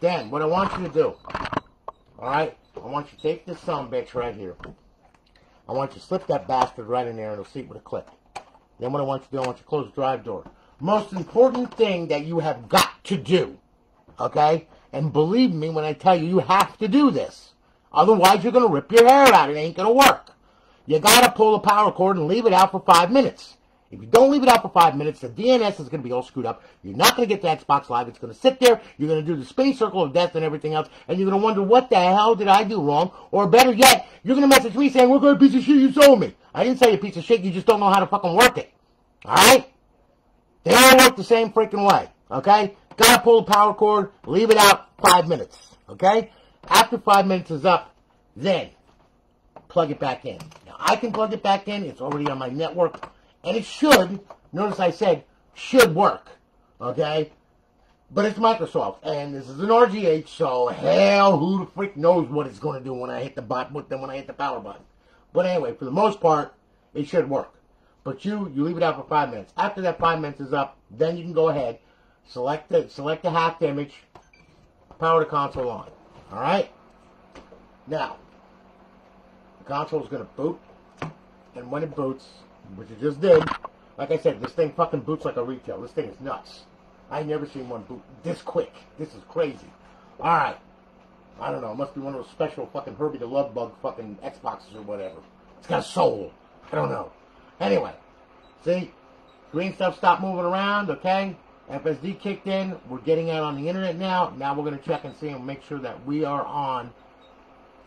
Then, what I want you to do, alright, I want you to take this sumbitch right here. I want you to slip that bastard right in there and it'll see it with a click. Then what I want you to do, I want you to close the drive door. Most important thing that you have got to do, okay? And believe me when I tell you, you have to do this. Otherwise, you're going to rip your hair out. It ain't going to work. You got to pull the power cord and leave it out for 5 minutes. If you don't leave it out for 5 minutes, the DNS is going to be all screwed up. You're not going to get to Xbox Live. It's going to sit there. You're going to do the space circle of death and everything else. And you're going to wonder, what the hell did I do wrong? Or better yet, you're going to message me saying, what kind of piece of shit you sold me? I didn't say you piece of shit. You just don't know how to fucking work it. Alright? They all work the same freaking way. Okay? Got to pull the power cord. Leave it out 5 minutes. Okay? After 5 minutes is up, then plug it back in. Now, I can plug it back in. It's already on my network. And it should, notice I said, should work, okay? But it's Microsoft, and this is an RGH, so hell, who the freak knows what it's going to do when I hit the button, when I hit the power button. But anyway, for the most part, it should work. But you leave it out for 5 minutes. After that 5 minutes is up, then you can go ahead, select the hacked image, power the console on. All right. Now, the console is going to boot, and when it boots, which it just did, like I said, this thing fucking boots like a retail. This thing is nuts. I've never seen one boot this quick. This is crazy. All right. I don't know. It must be one of those special fucking Herbie the Love Bug fucking Xboxes or whatever. It's got a soul. I don't know. Anyway, see? Green stuff stopped moving around, okay? FSD kicked in. We're getting out on the internet now. Now we're going to check and see and make sure that we are on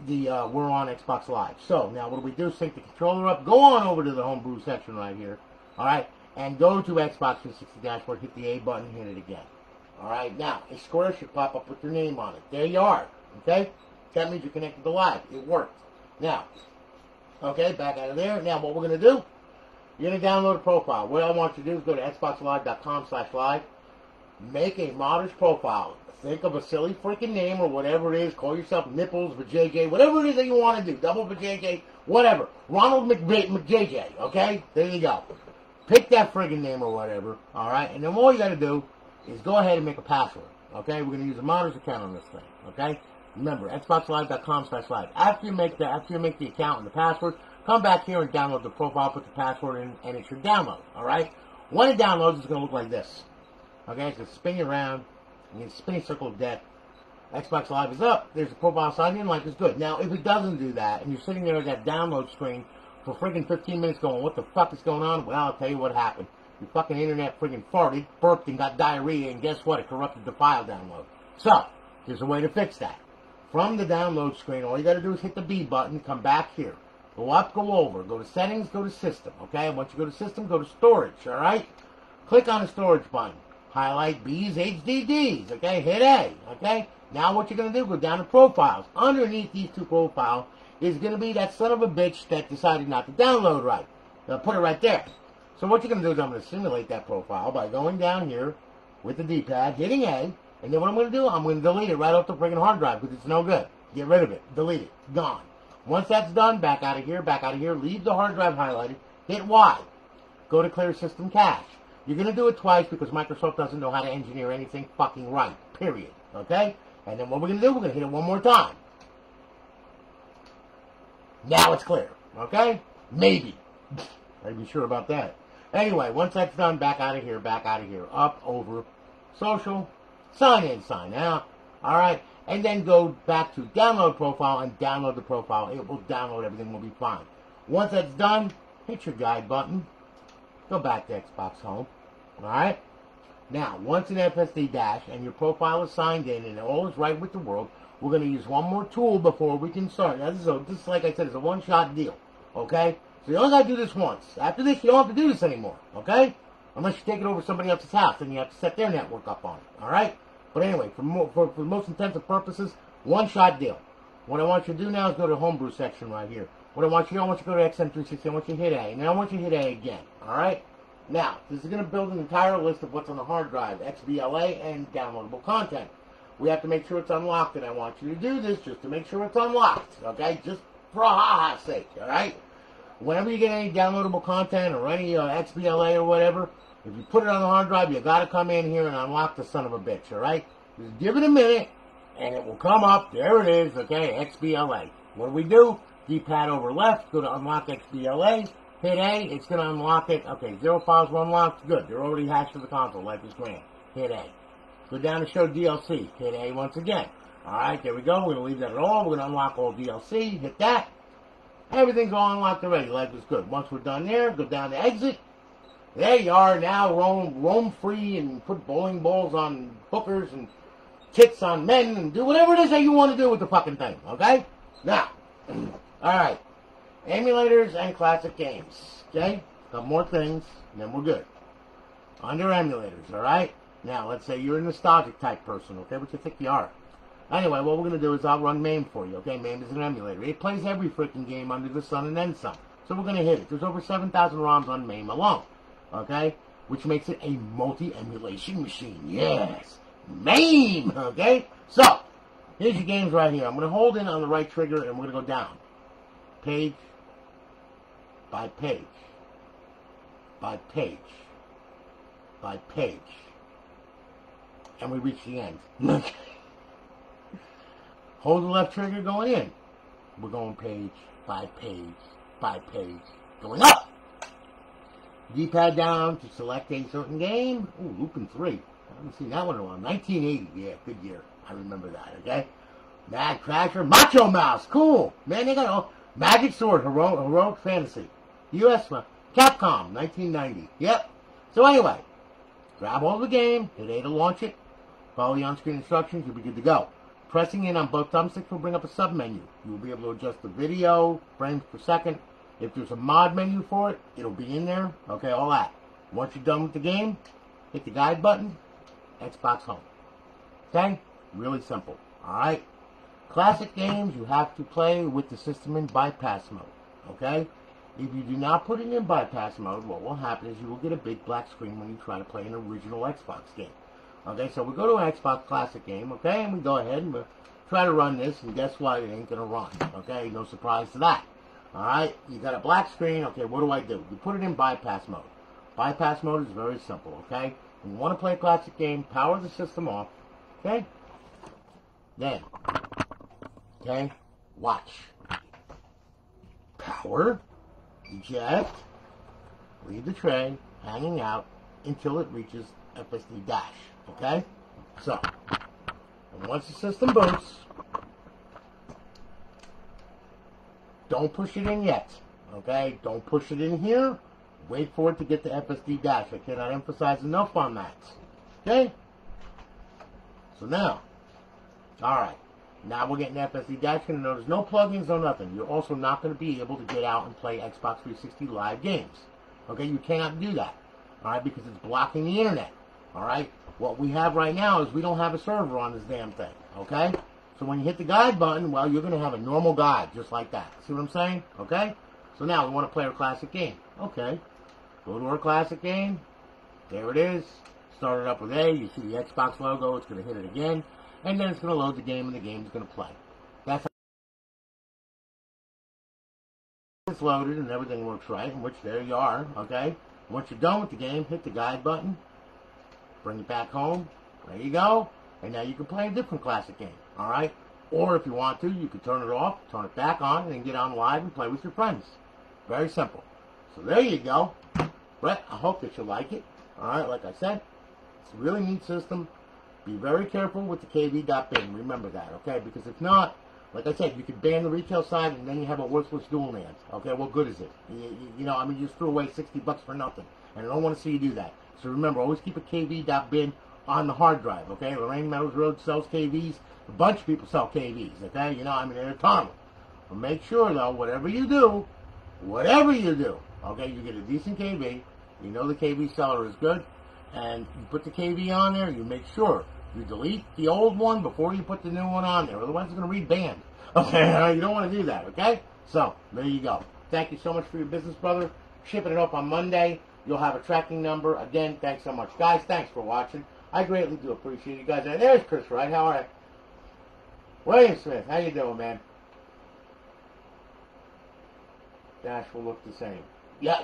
we're on Xbox Live. So, now what do? Sync the controller up. Go on over to the homebrew section right here. All right? And go to Xbox 360 dashboard, hit the A button, hit it again. All right, now, a square should pop up with your name on it. There you are, okay? That means you're connected to live. It worked. Now, okay, back out of there. Now, what we're going to do, you're going to download a profile. What I want you to do is go to xboxlive.com/live, make a modder's profile. Think of a silly freaking name or whatever it is. Call yourself Nipples, VJJ, whatever it is that you want to do. Double VJJ, whatever. Ronald McJJ, okay? There you go. Pick that friggin' name or whatever, alright? And then all you gotta do is go ahead and make a password, okay? We're gonna use a modder's account on this thing, okay? Remember, xboxlive.com/live. After you make the account and the password, come back here and download the profile, put the password in, and it should download, alright? When it downloads, it's gonna look like this. Okay, it's gonna spin you around, and you spin a circle of death. Xbox Live is up, there's a profile signed in, like it's good. Now, if it doesn't do that, and you're sitting there at that download screen, for friggin' 15 minutes going, what the fuck is going on? Well, I'll tell you what happened. Your fucking internet friggin' farted, burped, and got diarrhea, and guess what? It corrupted the file download. So, there's a way to fix that. From the download screen, all you gotta do is hit the B button, come back here. Go up, go over, go to settings, go to system, okay? And once you go to system, go to storage, alright? Click on the storage button. Highlight B's, HDDs, okay? Hit A, okay? Now what you're gonna do, go down to profiles. Underneath these two profiles, is going to be that son of a bitch that decided not to download right. Now put it right there. So what you're going to do is I'm going to simulate that profile by going down here with the D-pad, hitting A, and then what I'm going to do, I'm going to delete it right off the friggin' hard drive because it's no good. Get rid of it. Delete it. Gone. Once that's done, back out of here, leave the hard drive highlighted, hit Y. Go to clear system cache. You're going to do it twice because Microsoft doesn't know how to engineer anything fucking right. Period. Okay? And then what we're going to do, we're going to hit it one more time. Now it's clear, okay? Maybe. I'd be sure about that. Anyway, once that's done, back out of here, up, over, social, sign in, sign out, alright? And then go back to download profile and download the profile. It will download, everything will be fine. Once that's done, hit your guide button, go back to Xbox Home, alright? Now, once an FSD dash and your profile is signed in and all is right with the world, we're going to use one more tool before we can start. Now, this is like I said, it's a one-shot deal, okay? So you only got to do this once. After this, you don't have to do this anymore, okay? Unless you take it over to somebody else's house, then you have to set their network up on it, all right? But anyway, for the most intensive purposes, one-shot deal. What I want you to do now is go to the homebrew section right here. What I want you to go to XM360, I want you to hit A, and then I want you to hit A again, all right? Now, this is going to build an entire list of what's on the hard drive, XBLA, and downloadable content. We have to make sure it's unlocked, and I want you to do this just to make sure it's unlocked, okay? Just for a ha-ha's sake, all right? Whenever you get any downloadable content or any XBLA or whatever, if you put it on the hard drive, you got to come in here and unlock the son of a bitch, all right? Just give it a minute, and it will come up. There it is, okay, XBLA. What do? D-pad over left, go to unlock XBLA, hit A, it's going to unlock it. Okay, 0 files were unlocked. Good, they're already hashed to the console. Life is grand. Hit A. Go down to show DLC. Hit A once again. Alright, there we go. We're going to leave that at all. We're going to unlock all DLC. Hit that. Everything's all unlocked already. Life is good. Once we're done there, go down to exit. There you are. Now roam free and put bowling balls on hookers and tits on men and do whatever it is that you want to do with the fucking thing. Okay? Now, alright. Emulators and classic games. Okay? A couple more things, and then we're good. Under emulators, alright? Now, let's say you're a nostalgic type person, okay? But you think you are. Anyway, what we're going to do is I'll run Mame for you, okay? Mame is an emulator. It plays every freaking game under the sun and then some. So we're going to hit it. There's over 7,000 ROMs on Mame alone, okay? Which makes it a multi-emulation machine. Yes! Mame, okay? So, here's your games right here. I'm going to hold in on the right trigger, and we're going to go down. Page by page by page by page. And we reach the end. Hold the left trigger going in. We're going page by page by page. Going up. D-pad down to select a certain game. Ooh, Lupin 3. I haven't seen that one in a while. 1980. Yeah, good year. I remember that, okay? Mad Crasher. Macho Mouse. Cool. Man, they got all... Magic Sword. Heroic Fantasy. U.S. Capcom. 1990. Yep. So anyway, grab hold of the game. Hit A to launch it. Follow the on-screen instructions. You'll be good to go. Pressing in on both thumbsticks will bring up a sub-menu. You will be able to adjust the video, frames per second. If there's a mod menu for it, it'll be in there. Okay, all that. Once you're done with the game, hit the guide button, Xbox Home. Okay? Really simple. Alright? Classic games, you have to play with the system in bypass mode. Okay? If you do not put it in bypass mode, what will happen is you will get a big black screen when you try to play an original Xbox game. Okay, so we go to an Xbox Classic game, okay, and we go ahead and we'll try to run this, and guess what? It ain't going to run. Okay, no surprise to that. Alright, you got a black screen. Okay, what do? You put it in bypass mode. Bypass mode is very simple, okay? When you want to play a classic game, power the system off, okay? Then, okay, watch. Power, eject, leave the tray, hanging out, until it reaches FSD dash, okay? So, and once the system boots, don't push it in yet, okay? Don't push it in here. Wait for it to get the FSD dash. I cannot emphasize enough on that, okay? So now, alright, now we're getting FSD dash. You're going to notice no plugins, no nothing. You're also not going to be able to get out and play Xbox 360 live games, okay? You cannot do that, alright, because it's blocking the internet, alright? What we have right now is we don't have a server on this damn thing, okay? So when you hit the guide button, well, you're going to have a normal guide, just like that. See what I'm saying? Okay? So now we want to play our classic game. Okay. Go to our classic game. There it is. Start it up with A. You see the Xbox logo. It's going to hit it again. And then it's going to load the game, and the game's going to play. That's how it's loaded, and everything works right, in which there you are. Okay? Once you're done with the game, hit the guide button. Bring it back home. There you go. And now you can play a different classic game, alright? Or if you want to, you can turn it off, turn it back on, and then get on live and play with your friends. Very simple. So there you go. Brett, I hope that you like it. Alright, like I said, it's a really neat system. Be very careful with the KV.bin. Remember that, okay? Because if not, like I said, you could ban the retail side and then you have a worthless dualnand. Okay, what good is it? You know, I mean, you just threw away $60 for nothing. And I don't want to see you do that. So remember, always keep a KV.bin on the hard drive, okay? Lorraine Meadows Road sells KVs. A bunch of people sell KVs, okay? You know, I mean, they're a ton. But make sure, though, whatever you do, okay, you get a decent KV. You know the KV seller is good. And you put the KV on there, you make sure you delete the old one before you put the new one on there. Otherwise, it's going to read banned. Okay, you don't want to do that, okay? So, there you go. Thank you so much for your business, brother. Shipping it up on Monday. You'll have a tracking number. Again, thanks so much. Guys, thanks for watching. I greatly do appreciate you guys. And there's Chris Wright. How are you? William Smith, how you doing, man? Dash will look the same. Yeah,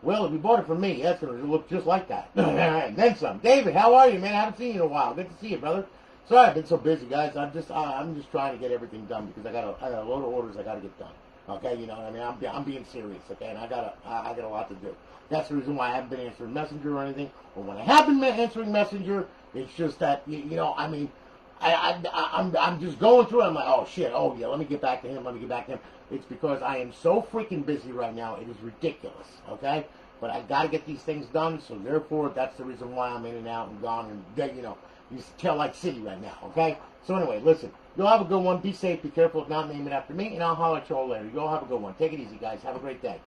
well, if you bought it from me, that's going to look just like that. Then some. David, how are you, man? I haven't seen you in a while. Good to see you, brother. Sorry, I've been so busy, guys. I'm just trying to get everything done because I got a load of orders I got to get done. Okay, you know what I mean? I'm being serious, okay? And I got a lot to do. That's the reason why I haven't been answering Messenger or anything. Or when I have been answering Messenger, it's just that, you know, I mean, I'm just going through it. I'm like, oh, shit, oh, yeah, let me get back to him. It's because I am so freaking busy right now. It is ridiculous, okay? But I got to get these things done, so therefore, that's the reason why I'm in and out and gone and, you know, you tell like city right now, okay? So anyway, listen, you'll have a good one. Be safe, be careful. If not, name it after me, and I'll holler at you all later. You all have a good one. Take it easy, guys. Have a great day.